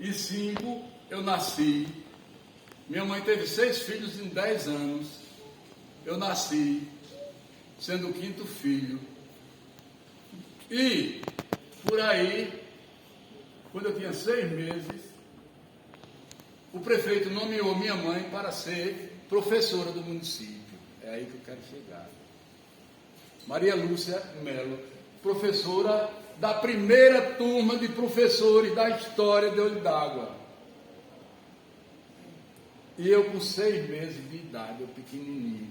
1905 eu nasci. Minha mãe teve 6 filhos em 10 anos. Eu nasci sendo o 5º filho. E por aí, quando eu tinha 6 meses, o prefeito nomeou minha mãe para ser professora do município. É aí que eu quero chegar. Maria Lúcia Melo, professora da primeira turma de professores da história de Olho d'Água. E eu com 6 meses de idade, eu pequenininho.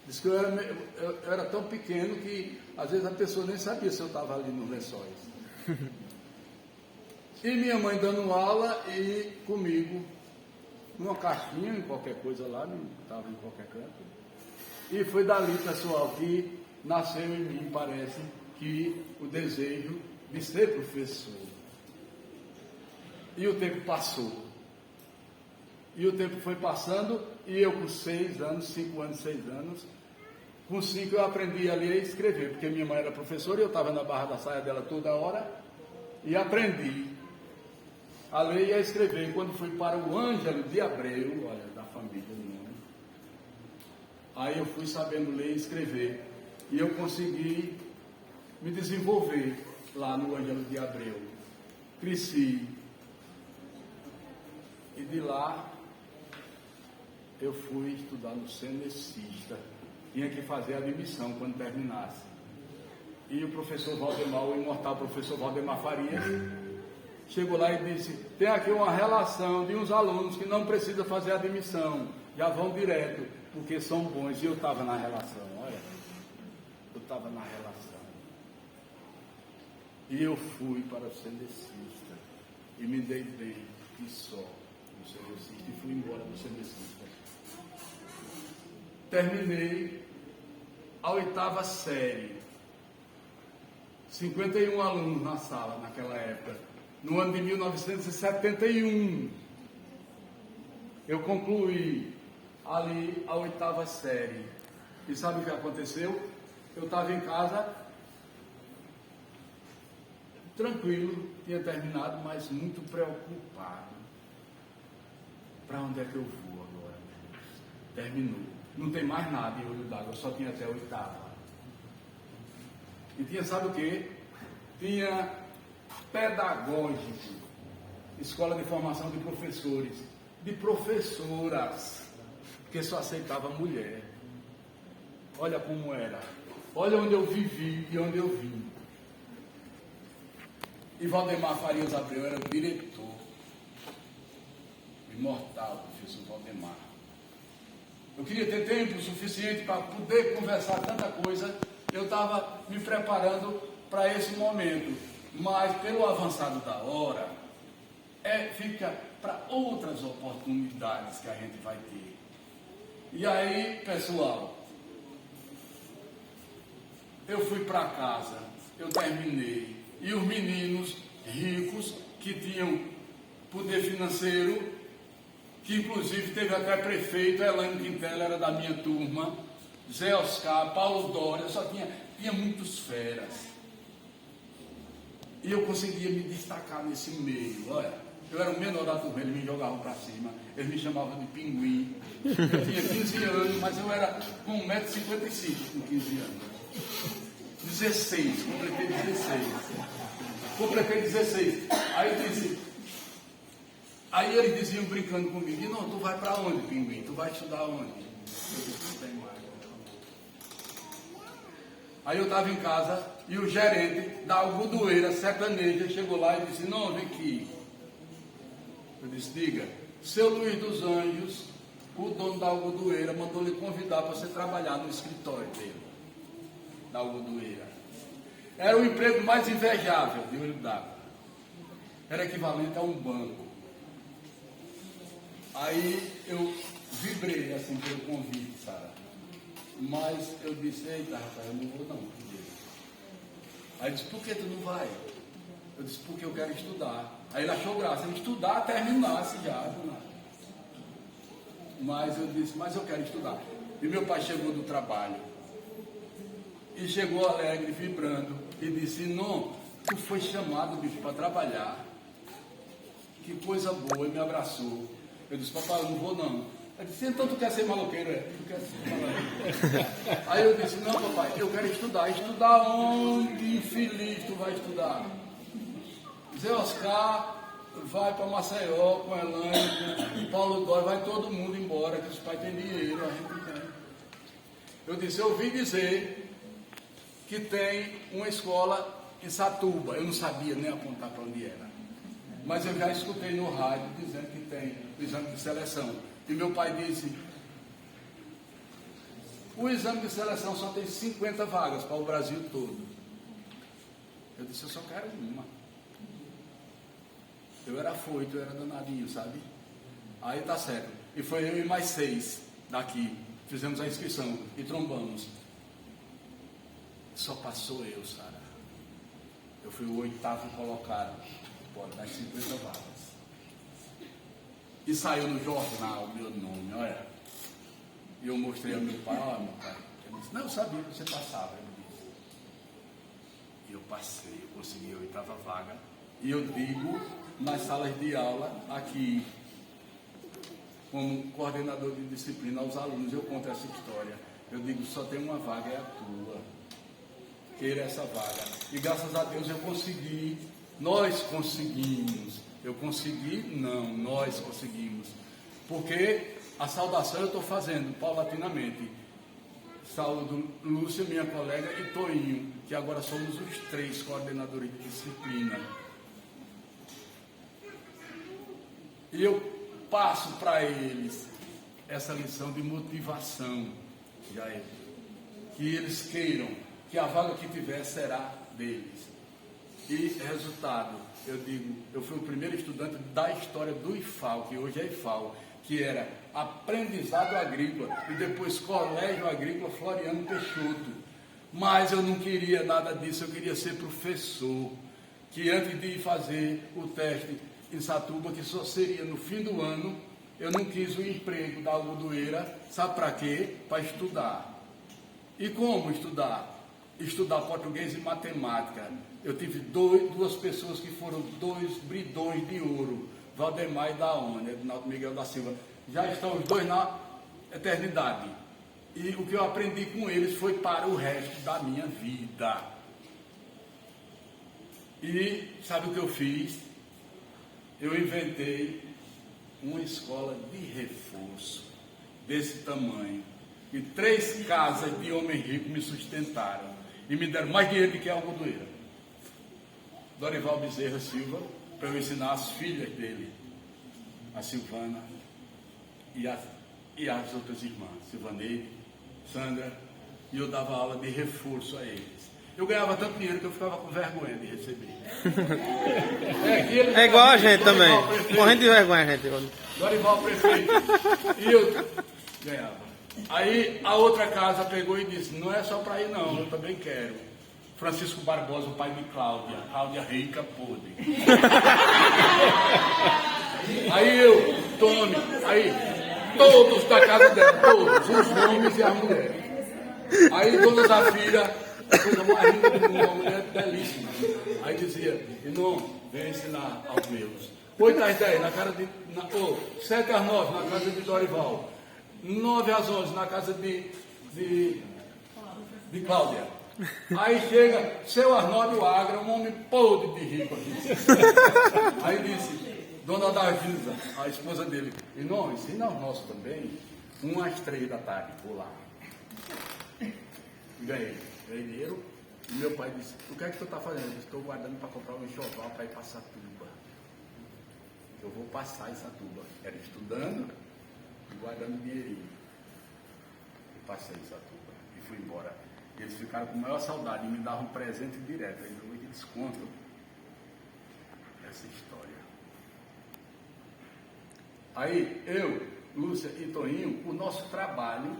Diz que eu era tão pequeno que às vezes a pessoa nem sabia se eu estava ali nos lençóis. E minha mãe dando aula e comigo, numa caixinha, em qualquer coisa lá, não estava em qualquer canto. E foi dali, pessoal, que nasceu em mim, parece, que o desejo de ser professor. E o tempo passou. E o tempo foi passando, e eu com 6 anos, 5 anos, 6 anos, com 5 eu aprendi a ler e escrever, porque minha mãe era professora e eu estava na barra da saia dela toda hora, e aprendi a ler e a escrever. E quando fui para o Ângelo de Abreu, olha, da família do nome, aí eu fui sabendo ler e escrever, e eu consegui me desenvolver lá no Ângelo de Abreu. Cresci, e de lá eu fui estudar no Cenecista. Tinha que fazer a admissão quando terminasse. E o professor Valdemar, o imortal professor Valdemar Farias, chegou lá e disse: tem aqui uma relação de uns alunos que não precisam fazer admissão, já vão direto, porque são bons. E eu estava na relação, olha, eu estava na relação. E eu fui para o Cenecista e me dei bem, e só no Cenecista, e fui embora do Cenecista. Terminei a 8ª série, 51 alunos na sala naquela época. No ano de 1971, eu concluí ali a 8ª série. E sabe o que aconteceu? Eu estava em casa, tranquilo, tinha terminado, mas muito preocupado. Para onde é que eu vou agora? Terminou. Não tem mais nada em Olho d'Água, só tinha até a 8ª. E tinha, sabe o quê? Tinha pedagógico, escola de formação de professores, de professoras, porque só aceitava mulher. Olha como era. Olha onde eu vivi e onde eu vim. E Valdemar Farias Abreu era o diretor. Imortal, professor Valdemar. Eu queria ter tempo suficiente para poder conversar tanta coisa. Eu estava me preparando para esse momento. Mas, pelo avançado da hora, fica para outras oportunidades que a gente vai ter. E aí, pessoal, eu fui para casa, eu terminei. E os meninos ricos, que tinham poder financeiro, que inclusive teve até prefeito, Elaine Quintela era da minha turma, Zé Oscar, Paulo Dória, só tinha muitos feras. E eu conseguia me destacar nesse meio. Olha, eu era o menor da turma, eles me jogavam para cima, eles me chamavam de pinguim. Eu tinha 15 anos, mas eu era com 1,55 m com 15 anos. 16, completei 16. Completei 16. Aí eles diziam brincando comigo: não, tu vai para onde, pinguim? Tu vai estudar onde? Eu disse: não tem mais. Aí eu estava em casa e o gerente da algodoeira sertaneja chegou lá e disse: não, vem aqui. Eu disse: diga, seu Luiz dos Anjos, o dono da algodoeira, mandou lhe convidar para você trabalhar no escritório dele, da algodoeira. Era o emprego mais invejável de Olho d'Água. Era equivalente a um banco. Aí eu vibrei assim pelo convite, Sara. Mas eu disse: eita, rapaz, eu não vou não. Aí ele disse: por que tu não vai? Eu disse: porque eu quero estudar. Aí ele achou graça, ele estudar, terminasse já. Mas eu disse: mas eu quero estudar. E meu pai chegou do trabalho. E chegou alegre, vibrando. E disse: não, tu foi chamado, bicho, para trabalhar. que coisa boa, ele me abraçou. Eu disse, papai, eu não vou não. Ele disse, então tu quer ser maloqueiro? Tu quer ser maloqueiro? Aí eu disse, não papai, eu quero estudar. Estudar onde, infeliz, tu vai estudar? Zé Oscar vai para Maceió com Elaine, com Paulo Dória, vai todo mundo embora, que os pais têm dinheiro, a gente não tem. Eu disse, eu ouvi dizer que tem uma escola em Satuba. Eu não sabia nem apontar para onde era. Mas eu já escutei no rádio dizendo que tem o exame de seleção. E meu pai disse, o exame de seleção só tem 50 vagas para o Brasil todo. Eu disse, eu só quero uma. Eu era afoito, eu era danadinho, sabe? Aí tá certo. E foi eu e mais 6 daqui. Fizemos a inscrição e trombamos. Só passou eu, Sara. Eu fui o 8º colocado, das 50 vagas. E saiu no jornal meu nome, olha. E eu mostrei ao meu pai, olha meu pai. Ele disse, não, eu sabia que você passava. Ele disse. E eu passei, eu consegui a 8ª vaga. E eu digo, nas salas de aula, aqui, como coordenador de disciplina aos alunos, eu conto essa história. Eu digo, só tem uma vaga, é a tua. Queira essa vaga. E graças a Deus eu consegui, nós conseguimos. Eu consegui? Não, nós conseguimos. Porque a saudação eu estou fazendo paulatinamente. Saúdo Lúcia, minha colega, e Toinho, que agora somos os 3 coordenadores de disciplina. E eu passo para eles essa lição de motivação, Jair, que eles queiram que a vaga que tiver será deles. E resultado, eu digo, eu fui o primeiro estudante da história do IFAL, que hoje é IFAL, que era aprendizado agrícola e depois colégio agrícola Floriano Peixoto. Mas eu não queria nada disso, eu queria ser professor, que antes de fazer o teste em Satuba, que só seria no fim do ano, eu não quis o emprego da algodoeira, sabe para quê? Para estudar. E como estudar? Estudar português e matemática. Eu tive 2 pessoas que foram 2 bridões de ouro, Valdemar e Daone, Edinaldo Miguel da Silva. Já estão os 2 na eternidade. E o que eu aprendi com eles foi para o resto da minha vida. E sabe o que eu fiz? Eu inventei uma escola de reforço desse tamanho. E 3 casas de homem rico me sustentaram. E me deram mais dinheiro do que a algodoeira. Dorival Bezerra Silva, para eu ensinar as filhas dele, a Silvana e as outras irmãs, Silvaneide, Sandra, e eu dava aula de reforço a eles. Eu ganhava tanto dinheiro que eu ficava com vergonha de receber. É igual a gente também, morrendo de vergonha, gente. Dorival prefeito. E eu ganhava. Aí a outra casa pegou e disse, não é só para ir não, eu também quero. Francisco Barbosa, o pai de Cláudia, Cláudia rica, podre. Aí eu, Tony, aí todos da casa dela, todos, os homens e as mulheres. Aí Dona Zafira, a coisa mais linda do mundo, uma mulher belíssima. Aí dizia, irmão, vem ensinar aos meus. 8 às 10, na casa de... 7 às 9, na casa de Dorival. 9 às 11, na casa de Cláudia. Aí chega seu Arnaldo Agra, um homem podre de rico aqui. Aí disse, Dona Davisa, a esposa dele, irmão, ensina aos nossos também, 1 às 3 da tarde, vou lá. Ganhei dinheiro. E meu pai disse, o que é que tu está fazendo? Eu disse, estou guardando para comprar um enxoval para ir para Satuba. Eu vou passar em Satuba. Era estudando e guardando dinheirinho. E passei em Satuba e fui embora. E eles ficaram com a maior saudade e me davam um presente direto. Ainda hoje eles contam essa história. Aí eu, Lúcia e Toninho, o nosso trabalho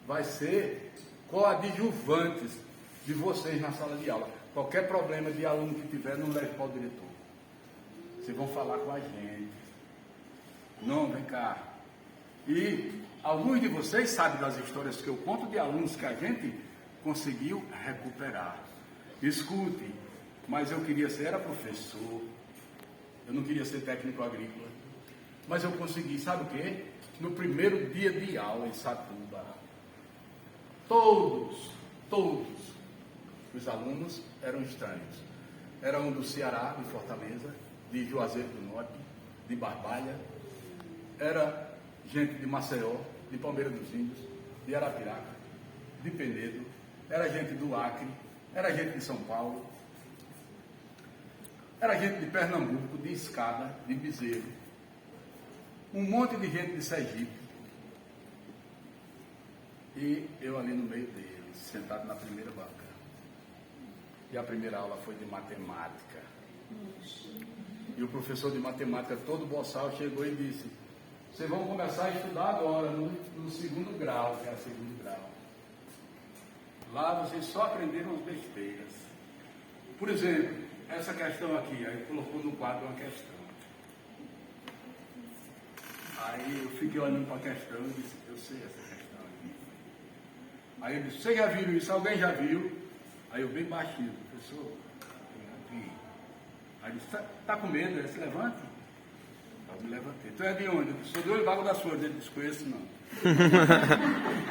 vai ser coadjuvantes de vocês na sala de aula. Qualquer problema de aluno que tiver, não leve para o diretor. Vocês vão falar com a gente. Não, vem cá. E alguns de vocês sabem das histórias que eu conto de alunos que a gente conseguiu recuperar. Escute, mas eu queria ser professor. Eu não queria ser técnico agrícola. Mas eu consegui, sabe o quê? No primeiro dia de aula em Satuba, todos os alunos eram estranhos. Era um do Ceará, de Fortaleza, de Juazeiro do Norte, de Barbalha, era gente de Maceió, de Palmeira dos Índios, de Arapiraca, de Penedo, era gente do Acre, era gente de São Paulo, era gente de Pernambuco, de Escada, de Bezerro, um monte de gente de Sergipe. E eu ali no meio deles, sentado na primeira banca. E a primeira aula foi de matemática. E o professor de matemática, todo boçal, chegou e disse: vocês vão começar a estudar agora, no segundo grau, que era segundo grau. Lá vocês só aprenderam as besteiras. Por exemplo, essa questão aqui, aí colocou no quadro uma questão. Aí eu fiquei olhando para a questão e disse: eu sei essa questão aqui. Aí ele disse: vocês já viram isso? Alguém já viu? Aí eu bem baixinho: professor, eu vi. Aí ele disse: tá com medo? Ele se levanta. Eu me levantei. Tu é de onde? Eu disse: sou do Olho d'Água das Flores. Ele disse: conheço não.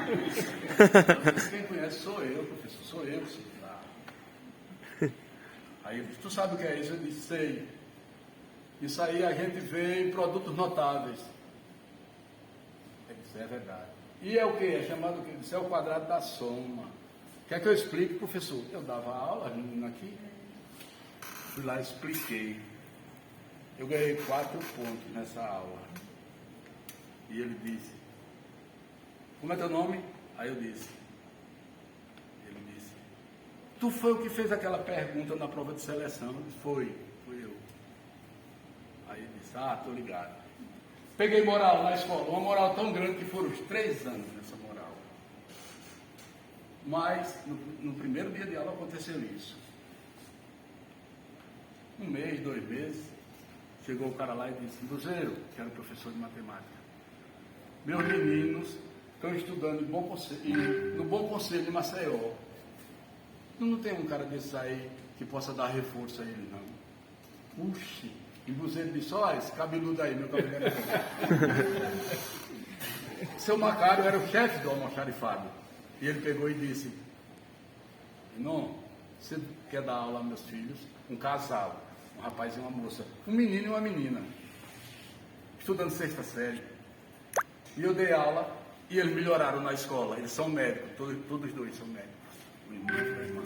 Eu disse: quem conhece sou eu, professor, sou eu que sou de lá. Aí ele disse: tu sabe o que é isso? Eu disse: sei. Isso aí a gente vê em produtos notáveis. Ele disse: é verdade. E é o que? É chamado o que? Isso é o quadrado da soma. Quer que eu explique, professor? Eu dava aula, a menina aqui. Fui lá e expliquei. Eu ganhei 4 pontos nessa aula. E ele disse: como é teu nome? Aí eu disse. Ele disse: tu foi o que fez aquela pergunta na prova de seleção? Eu disse: fui eu. Aí ele disse: ah, tô ligado. Peguei moral na escola, uma moral tão grande que foram os 3 anos nessa moral. Mas no primeiro dia de aula aconteceu isso. 1 mês, 2 meses, chegou o cara lá e disse: Cruzeiro, que era o professor de matemática, meus meninos estão estudando no Bom Conselho de Maceió. Não tem um cara desse aí que possa dar reforço a ele, não. Puxa! E Cruzeiro disse: olha, esse cabeludo aí, meu cabelo era Seu Macário era o chefe do almoxarifado. E ele pegou e disse: não, você quer dar aula aos meus filhos? Um casal, um rapaz e uma moça, um menino e uma menina, estudando 6ª série. E eu dei aula e eles melhoraram na escola. Eles são médicos, todos os dois são médicos, o irmão e a irmã.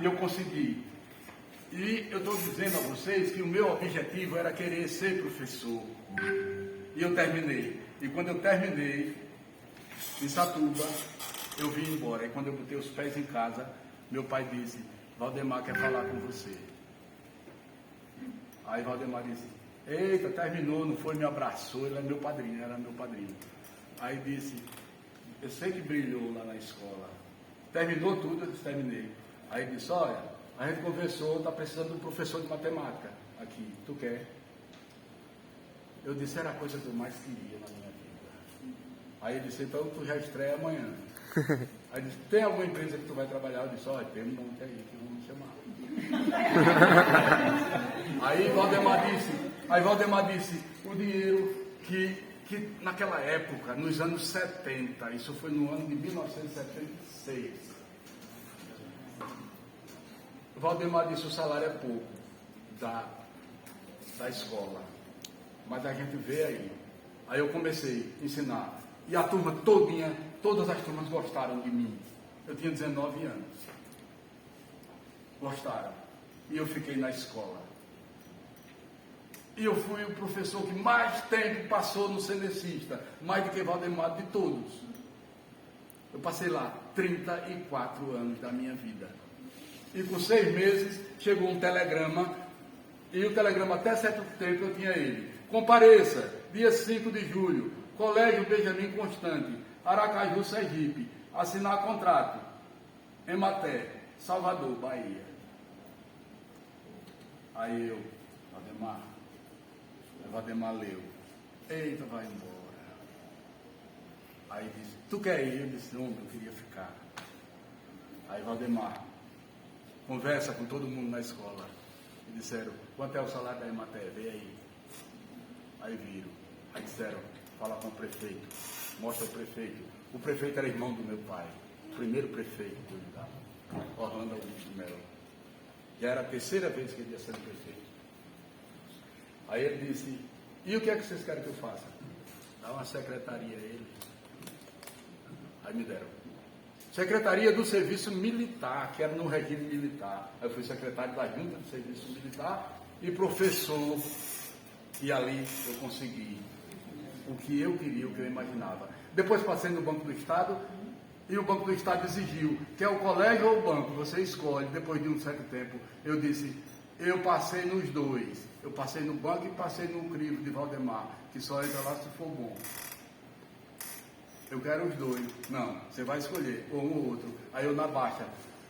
E eu consegui. E eu estou dizendo a vocês que o meu objetivo era querer ser professor. E eu terminei. E quando eu terminei, em Satuba, eu vim embora. E quando eu botei os pés em casa, meu pai disse: Valdemar quer falar com você. Aí Valdemar disse: eita, terminou, não foi? Me abraçou. Ele é meu padrinho, era meu padrinho. Aí disse: eu sei que brilhou lá na escola. Terminou tudo? Eu disse: terminei. Aí disse: olha, a gente conversou, está precisando de um professor de matemática aqui, tu quer? Eu disse: era a coisa que eu mais queria na minha vida. Aí ele disse: então tu já estreia amanhã. Aí disse: tem alguma empresa que tu vai trabalhar? Eu disse: olha, tem um monte aí que vão me chamar. Aí Valdemar disse: o dinheiro que naquela época, nos anos 70, isso foi no ano de 1976, Valdemar disse: o salário é pouco da escola, mas a gente vê aí. Aí eu comecei a ensinar, e a turma todinha, todas as turmas gostaram de mim. Eu tinha 19 anos. Gostaram. E eu fiquei na escola. E eu fui o professor que mais tempo passou no Cenecista, mais do que Valdemar, de todos. Eu passei lá 34 anos da minha vida. E com 6 meses chegou um telegrama, e o telegrama até certo tempo eu tinha ele: compareça, dia 5 de julho, Colégio Benjamin Constante, Aracaju, Sergipe, assinar contrato, Ematé, Salvador, Bahia. Aí eu: Valdemar leu: eita, vai embora. Aí disse: tu quer ir? Eu disse: não, eu queria ficar. Aí Valdemar: conversa com todo mundo na escola. E disseram, quanto é o salário da Emater? Vem aí. Aí viram. Aí disseram, fala com o prefeito. Mostra o prefeito. O prefeito era irmão do meu pai. O primeiro prefeito que eu lidava. Orlando Augusto Melo. Já era a terceira vez que ele ia ser prefeito. Aí ele disse, e o que é que vocês querem que eu faça? Dá uma secretaria a ele. Aí me deram. Secretaria do Serviço Militar, que era no regime militar. Aí eu fui secretário da Junta do Serviço Militar e professor. E ali eu consegui o que eu queria, o que eu imaginava. Depois passei no Banco do Estado e o Banco do Estado exigiu, que é o colégio ou o banco, você escolhe. Depois de um certo tempo, eu disse, eu passei nos dois. Eu passei no banco e passei no crivo de Valdemar, que só entra lá se for bom. Eu quero os dois. Não, você vai escolher, ou um ou outro. Aí eu na baixa,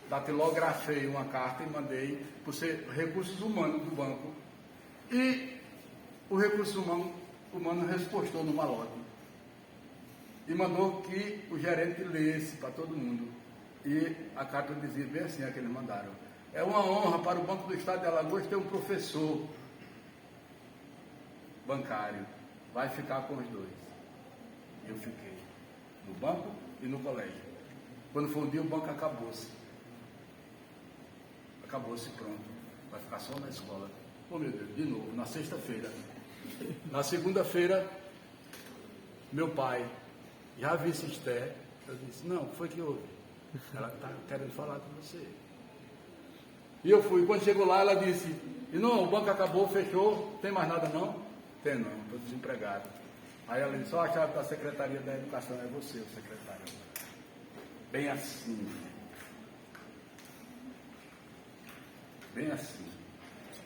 datilografei uma carta e mandei para os recursos humanos do banco. E o recurso humano respostou no malote. E mandou que o gerente lesse para todo mundo. E a carta dizia bem assim, a que eles mandaram. É uma honra para o Banco do Estado de Alagoas ter um professor bancário. Vai ficar com os dois. Eu fiquei. No banco e no colégio. Quando foi um dia, o banco acabou-se. Acabou-se, pronto. Vai ficar só na escola. Oh, meu Deus, de novo, na sexta-feira. Na segunda-feira, meu pai, já vice Esther, eu disse, não, o que foi que houve? Ela está querendo falar com você. E eu fui, quando chegou lá, ela disse, e não, o banco acabou, fechou, tem mais nada não? Tem não, estou desempregado. Aí ela disse, só a chave da Secretaria da Educação é você, o secretário. Bem assim. Bem assim.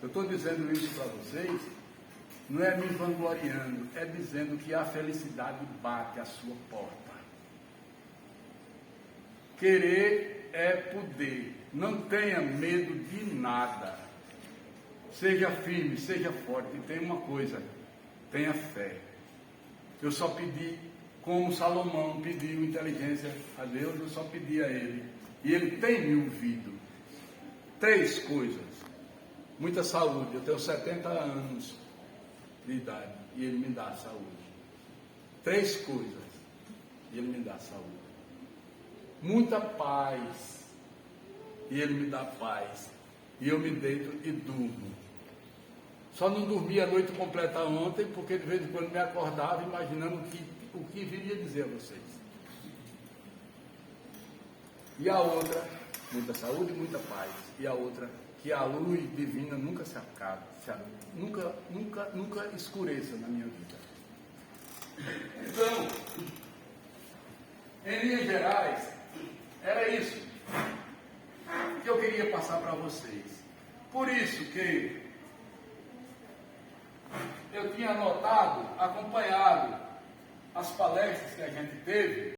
Eu estou dizendo isso para vocês, não é me vangloriando, é dizendo que a felicidade bate à sua porta. Querer é poder. Não tenha medo de nada. Seja firme, seja forte. E tem uma coisa, tenha fé. Eu só pedi, como Salomão pediu inteligência a Deus, eu só pedi a Ele. E Ele tem me ouvido. 3 coisas. Muita saúde. Eu tenho 70 anos de idade e Ele me dá saúde. 3 coisas. E Ele me dá saúde. Muita paz. E Ele me dá paz. E eu me deito e durmo. Só não dormi a noite completa ontem, porque de vez em quando me acordava imaginando o que viria dizer a vocês. E a outra, muita saúde e muita paz. E a outra, que a luz divina nunca se acabe, nunca escureça na minha vida. Então, em linhas gerais, era isso que eu queria passar para vocês. Por isso que eu tinha anotado, acompanhado as palestras que a gente teve,